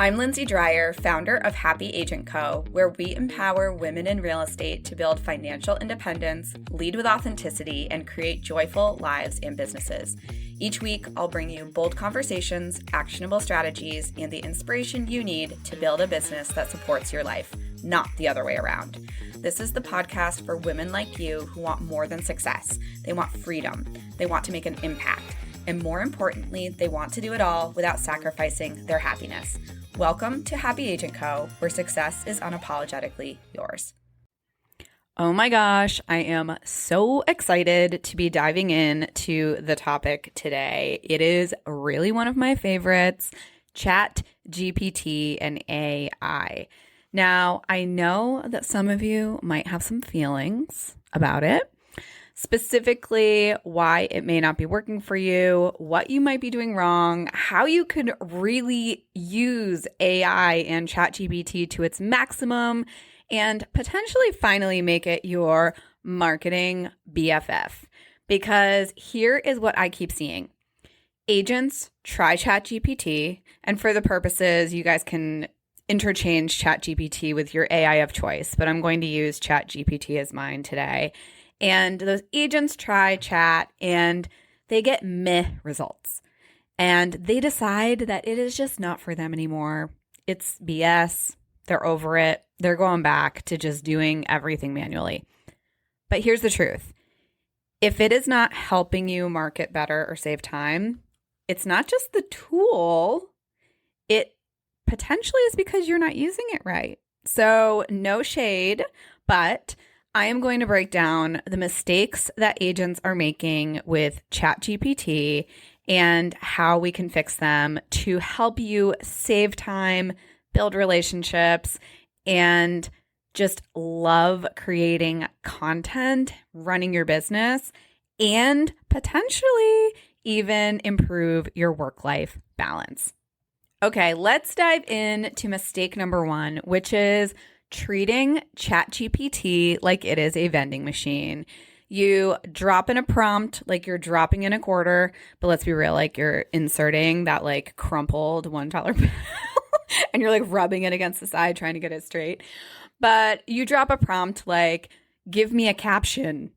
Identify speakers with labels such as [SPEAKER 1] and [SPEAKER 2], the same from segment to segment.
[SPEAKER 1] I'm Lindsay Dreyer, founder of Happy Agent Co., where we empower women in real estate to build financial independence, lead with authenticity, and create joyful lives and businesses. Each week, I'll bring you bold conversations, actionable strategies, and the inspiration you need to build a business that supports your life, not the other way around. This is the podcast for women like you who want more than success. They want freedom. They want to make an impact. And more importantly, they want to do it all without sacrificing their happiness. Welcome to Happy Agent Co., where success is unapologetically yours. Oh my gosh, I am so excited to be diving into the topic today. It is really one of my favorites, ChatGPT and AI. Now, I know that some of you might have some feelings about it. Specifically, why it may not be working for you, what you might be doing wrong, how you could really use AI and ChatGPT to its maximum, and potentially finally make it your marketing BFF. Because here is what I keep seeing. Agents try ChatGPT, and for the purposes, you guys can interchange ChatGPT with your AI of choice, but I'm going to use ChatGPT as mine today. And those agents try chat and they get meh results. And they decide that it is just not for them anymore. It's BS. They're over it. They're going back to just doing everything manually. But here's the truth. If it is not helping you market better or save time, it's not just the tool. It potentially is because you're not using it right. So no shade, but I am going to break down the mistakes that agents are making with ChatGPT and how we can fix them to help you save time, build relationships, and just love creating content, running your business, and potentially even improve your work-life balance. Okay, let's dive into mistake number one, which is treating ChatGPT like it is a vending machine. You drop in a prompt like you're dropping in a quarter, but let's be real, like you're inserting that like crumpled $1 bill and you're like rubbing it against the side trying to get it straight. But you drop a prompt like, give me a caption,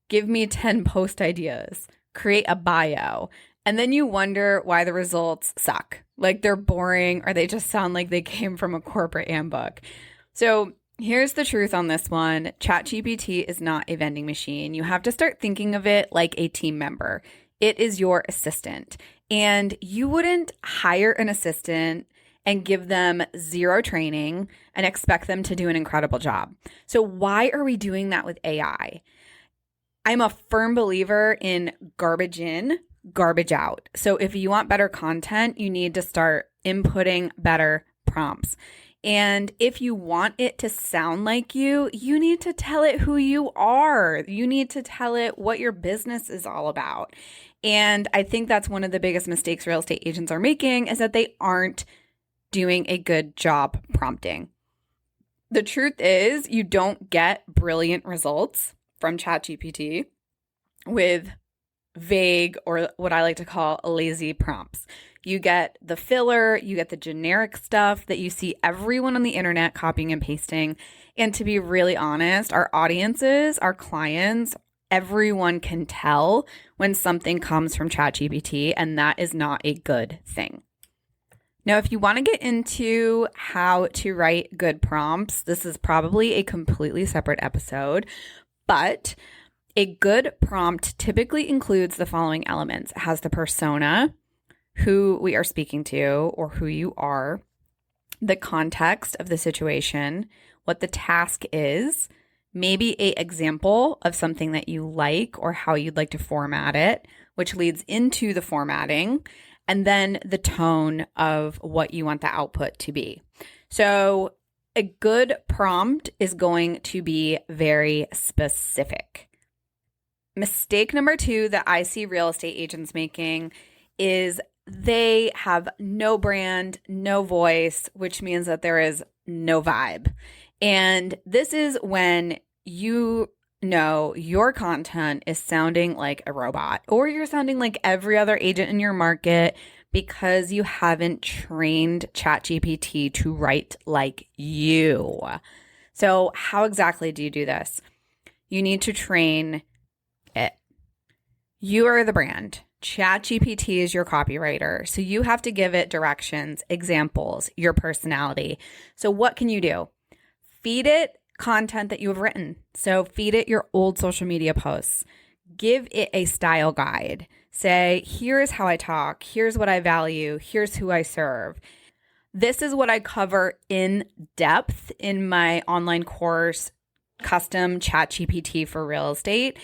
[SPEAKER 1] give me 10 post ideas, create a bio. And then you wonder why the results suck. Like they're boring or they just sound like they came from a corporate handbook. So here's the truth on this one. ChatGPT is not a vending machine. You have to start thinking of it like a team member. It is your assistant. And you wouldn't hire an assistant and give them zero training and expect them to do an incredible job. So why are we doing that with AI? I'm a firm believer in garbage in, garbage out. So if you want better content, you need to start inputting better prompts. And if you want it to sound like you need to tell it who you are. You need to tell it what your business is all about. And I think that's one of the biggest mistakes real estate agents are making is that they aren't doing a good job prompting. The truth is you don't get brilliant results from ChatGPT with vague or what I like to call lazy prompts. You get the filler, you get the generic stuff that you see everyone on the internet copying and pasting. And to be really honest, our audiences, our clients, everyone can tell when something comes from ChatGPT, and that is not a good thing. Now, if you want to get into how to write good prompts, this is probably a completely separate episode, but a good prompt typically includes the following elements. It has the persona, who we are speaking to or who you are, the context of the situation, what the task is, maybe an example of something that you like or how you'd like to format it, which leads into the formatting, and then the tone of what you want the output to be. So a good prompt is going to be very specific. Mistake number two that I see real estate agents making is they have no brand, no voice, which means that there is no vibe. And this is when you know your content is sounding like a robot or you're sounding like every other agent in your market. because you haven't trained ChatGPT to write like you. So how exactly do you do this? You need to train it. You are the brand. ChatGPT is your copywriter. So you have to give it directions, examples, your personality. So what can you do? Feed it content that you have written. So feed it your old social media posts. Give it a style guide. Say, here's how I talk. Here's what I value. Here's who I serve. This is what I cover in depth in my online course, Custom ChatGPT for Real Estate.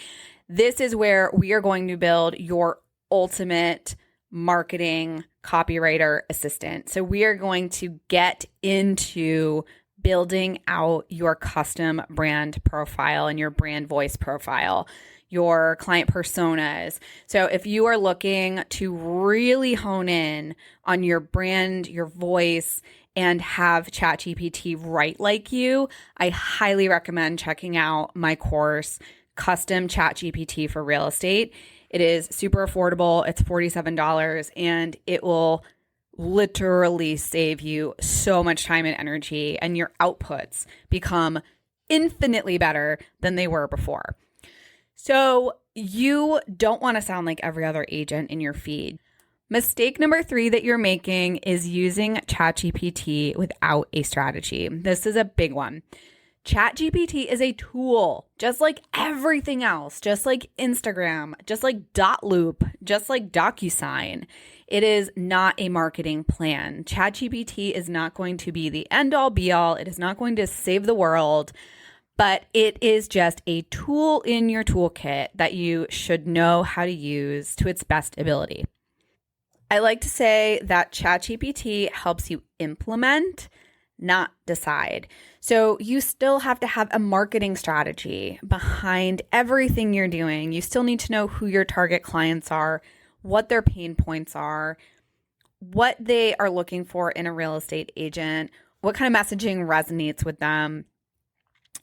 [SPEAKER 1] This is where we are going to build your ultimate marketing copywriter assistant. So we are going to get into building out your custom brand profile and your brand voice profile, your client personas. So if you are looking to really hone in on your brand, your voice, and have ChatGPT write like you, I highly recommend checking out my course, Custom ChatGPT for Real Estate. It is super affordable. It's $47, and it will literally save you so much time and energy, and your outputs become infinitely better than they were before. So you don't want to sound like every other agent in your feed. Mistake number 3 that you're making is using ChatGPT without a strategy. This is a big one. ChatGPT is a tool, just like everything else, just like Instagram, just like Dotloop, just like DocuSign. It is not a marketing plan. ChatGPT is not going to be the end all be all. It is not going to save the world, but it is just a tool in your toolkit that you should know how to use to its best ability. I like to say that ChatGPT helps you implement, not decide. So you still have to have a marketing strategy behind everything you're doing. You still need to know who your target clients are, what their pain points are, what they are looking for in a real estate agent, what kind of messaging resonates with them.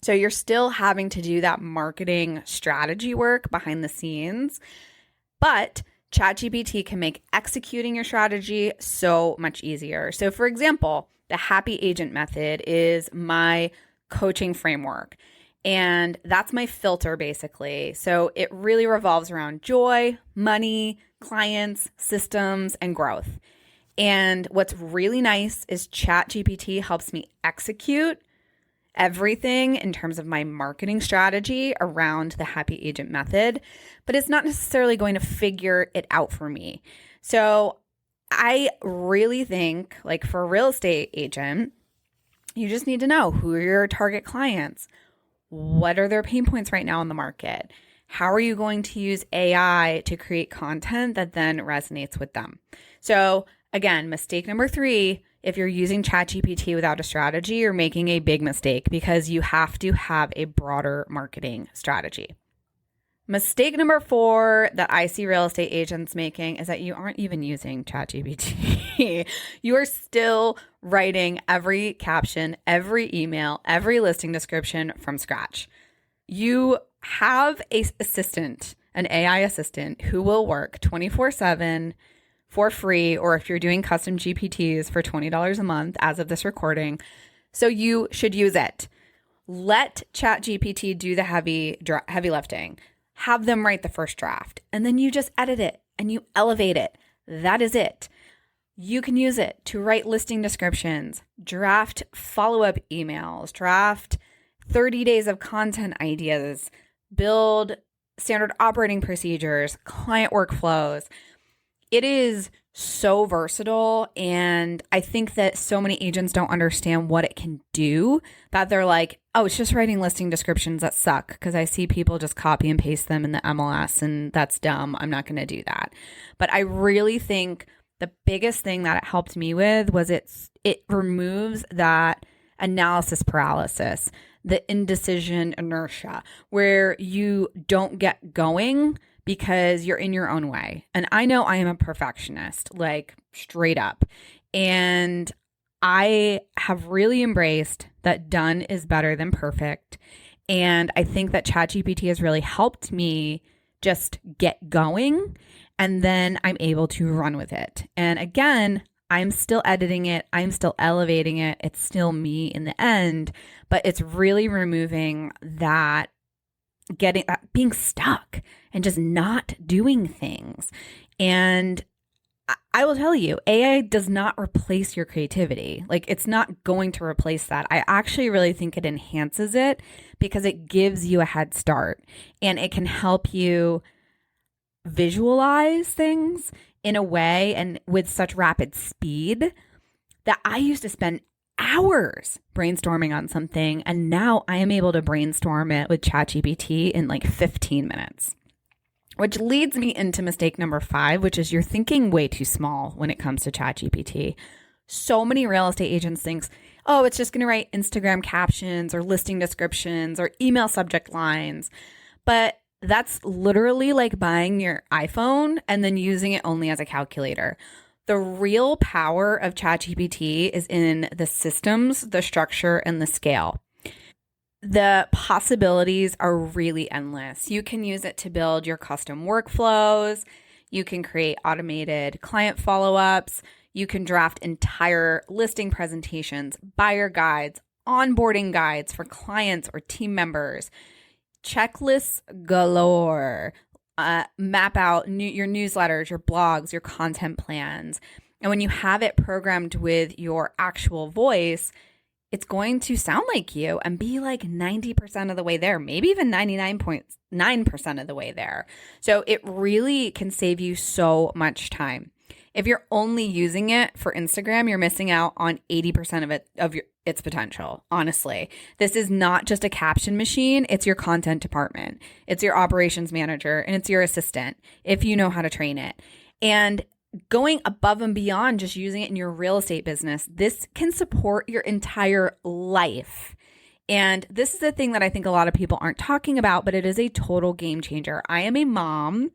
[SPEAKER 1] So you're still having to do that marketing strategy work behind the scenes, but ChatGPT can make executing your strategy so much easier. So for example, the happy agent method is my coaching framework, and that's my filter basically. So it really revolves around joy, money, clients, systems, and growth. And what's really nice is ChatGPT helps me execute everything in terms of my marketing strategy around the happy agent method, but it's not necessarily going to figure it out for me. So I really think, like for a real estate agent, you just need to know who are your target clients. What are their pain points right now in the market? How are you going to use AI to create content that then resonates with them? So again, mistake number 3, if you're using ChatGPT without a strategy, you're making a big mistake because you have to have a broader marketing strategy. Mistake number 4 that I see real estate agents making is that you aren't even using ChatGPT. You are still writing every caption, every email, every listing description from scratch. You have an assistant, an AI assistant who will work 24/7 for free, or if you're doing custom GPTs for $20 a month as of this recording. So you should use it. Let ChatGPT do the heavy lifting. Have them write the first draft, and then you just edit it and you elevate it. That is it. You can use it to write listing descriptions, draft follow-up emails, draft 30 days of content ideas, build standard operating procedures, client workflows. It is so versatile, and I think that so many agents don't understand what it can do, that they're like, oh, it's just writing listing descriptions that suck because I see people just copy and paste them in the MLS, and that's dumb. I'm not going to do that. But I really think the biggest thing that it helped me with was it removes that analysis paralysis, the indecision inertia, where you don't get going because you're in your own way. And I know I am a perfectionist, like straight up. And I have really embraced that done is better than perfect. And I think that ChatGPT has really helped me just get going and then I'm able to run with it. And again, I'm still editing it. I'm still elevating it. It's still me in the end, but it's really removing that being stuck and just not doing things. And I will tell you, AI does not replace your creativity. Like, it's not going to replace that. I actually really think it enhances it because it gives you a head start and it can help you visualize things in a way and with such rapid speed that I used to spend hours brainstorming on something, and now I am able to brainstorm it with ChatGPT in like 15 minutes. Which leads me into mistake number 5, which is you're thinking way too small when it comes to ChatGPT. So many real estate agents think, oh, it's just going to write Instagram captions or listing descriptions or email subject lines. But that's literally like buying your iPhone and then using it only as a calculator. The real power of ChatGPT is in the systems, the structure, and the scale. The possibilities are really endless. You can use it to build your custom workflows. You can create automated client follow-ups. You can draft entire listing presentations, buyer guides, onboarding guides for clients or team members, checklists galore, map out your newsletters, your blogs, your content plans. And when you have it programmed with your actual voice, it's going to sound like you and be like 90% of the way there, maybe even 99.9% of the way there. So it really can save you so much time. If you're only using it for Instagram, you're missing out on 80% of its potential. Honestly, this is not just a caption machine. It's your content department. It's your operations manager and it's your assistant if you know how to train it. And going above and beyond just using it in your real estate business, this can support your entire life. And this is the thing that I think a lot of people aren't talking about, but it is a total game changer. I am a mom,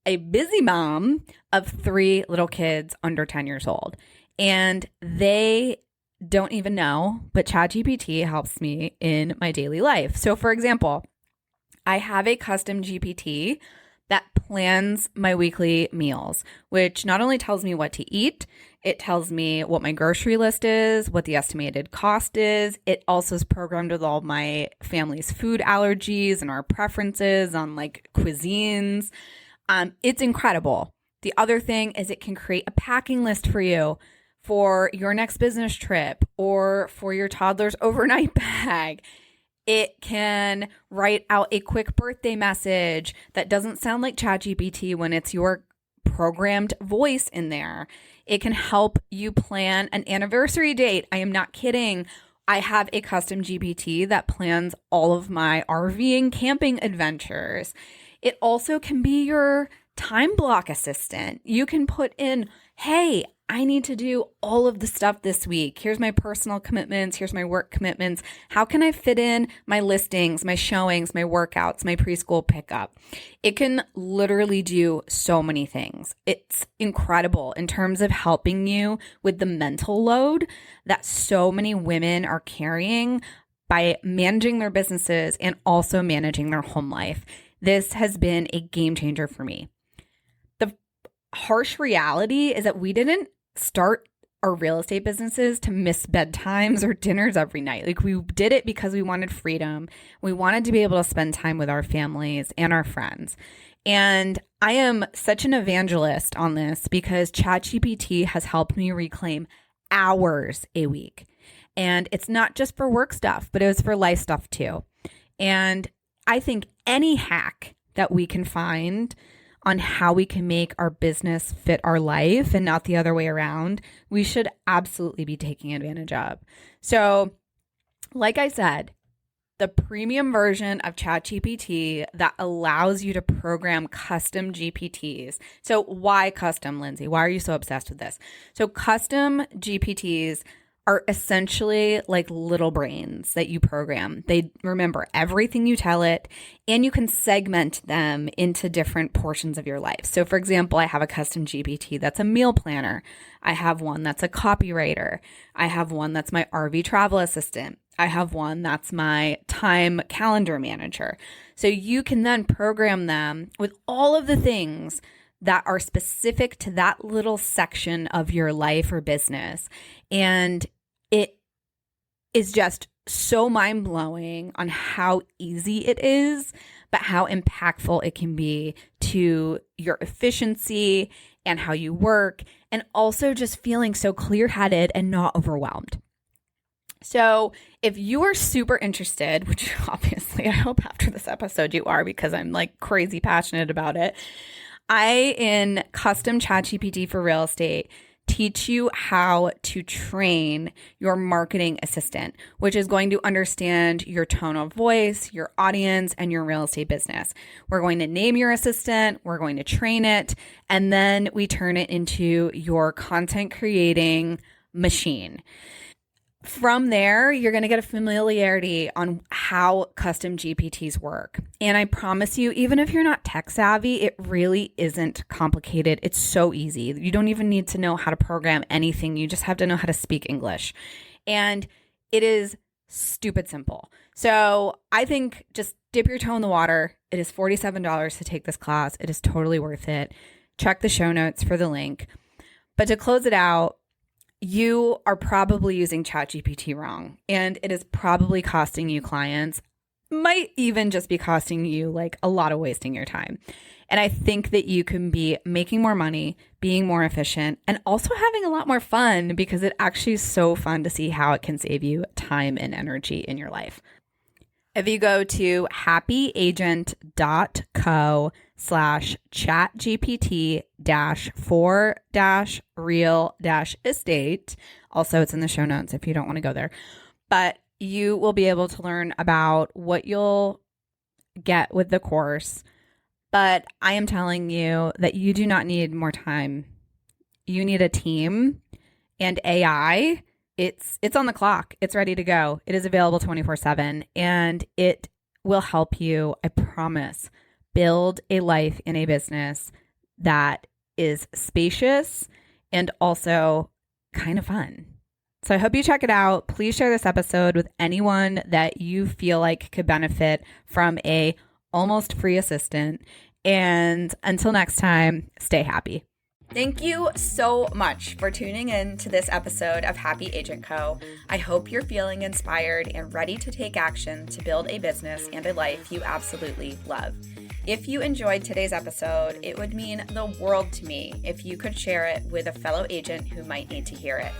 [SPEAKER 1] a busy mom of 3 little kids under 10 years old, and they don't even know, but ChatGPT helps me in my daily life. So for example, I have a custom GPT that plans my weekly meals, which not only tells me what to eat, it tells me what my grocery list is, what the estimated cost is. It also is programmed with all my family's food allergies and our preferences on like cuisines. It's incredible. The other thing is it can create a packing list for you for your next business trip or for your toddler's overnight bag. It can write out a quick birthday message that doesn't sound like ChatGPT when it's your programmed voice in there. It can help you plan an anniversary date. I am not kidding. I have a custom GPT that plans all of my RVing camping adventures. It also can be your time block assistant. You can put in, hey, I need to do all of the stuff this week. Here's my personal commitments. Here's my work commitments. How can I fit in my listings, my showings, my workouts, my preschool pickup? It can literally do so many things. It's incredible in terms of helping you with the mental load that so many women are carrying by managing their businesses and also managing their home life. This has been a game changer for me. The harsh reality is that we didn't start our real estate businesses to miss bedtimes or dinners every night. Like, we did it because we wanted freedom. We wanted to be able to spend time with our families and our friends. And I am such an evangelist on this because ChatGPT has helped me reclaim hours a week. And it's not just for work stuff, but it was for life stuff too. And I think any hack that we can find on how we can make our business fit our life and not the other way around, we should absolutely be taking advantage of. So, like I said, the premium version of ChatGPT that allows you to program custom GPTs. So why custom, Lindsay? Why are you so obsessed with this? So custom GPTs are essentially like little brains that you program. They remember everything you tell it, and you can segment them into different portions of your life. So for example, I have a custom GPT that's a meal planner. I have one that's a copywriter. I have one that's my RV travel assistant. I have one that's my time calendar manager. So you can then program them with all of the things that are specific to that little section of your life or business. And it is just so mind-blowing on how easy it is, but how impactful it can be to your efficiency and how you work, and also just feeling so clear-headed and not overwhelmed. So if you are super interested, which obviously I hope after this episode you are, because I'm like crazy passionate about it, I, in custom ChatGPT for real estate, teach you how to train your marketing assistant, which is going to understand your tone of voice, your audience, and your real estate business. We're going to name your assistant, we're going to train it, and then we turn it into your content creating machine. From there, you're going to get a familiarity on how custom GPTs work. And I promise you, even if you're not tech savvy, it really isn't complicated. It's so easy. You don't even need to know how to program anything. You just have to know how to speak English. And it is stupid simple. So I think just dip your toe in the water. It is $47 to take this class. It is totally worth it. Check the show notes for the link. But to close it out, you are probably using ChatGPT wrong, and it is probably costing you clients, might even just be costing you like a lot of wasting your time. And I think that you can be making more money, being more efficient, and also having a lot more fun, because it actually is so fun to see how it can save you time and energy in your life. If you go to happyagent.co/chatgpt-4-real-estate. Also, it's in the show notes if you don't want to go there. But you will be able to learn about what you'll get with the course. But I am telling you that you do not need more time. You need a team, and AI. It's on the clock. It's ready to go. It is available 24/7, and it will help you, I promise, build a life in a business that is spacious and also kind of fun. So I hope you check it out. Please share this episode with anyone that you feel like could benefit from a almost free assistant. And until next time, stay happy. Thank you so much for tuning in to this episode of Happy Agent Co. I hope you're feeling inspired and ready to take action to build a business and a life you absolutely love. If you enjoyed today's episode, it would mean the world to me if you could share it with a fellow agent who might need to hear it.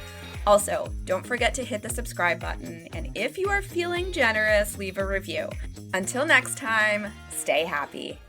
[SPEAKER 1] Also, don't forget to hit the subscribe button, and if you are feeling generous, leave a review. Until next time, stay happy.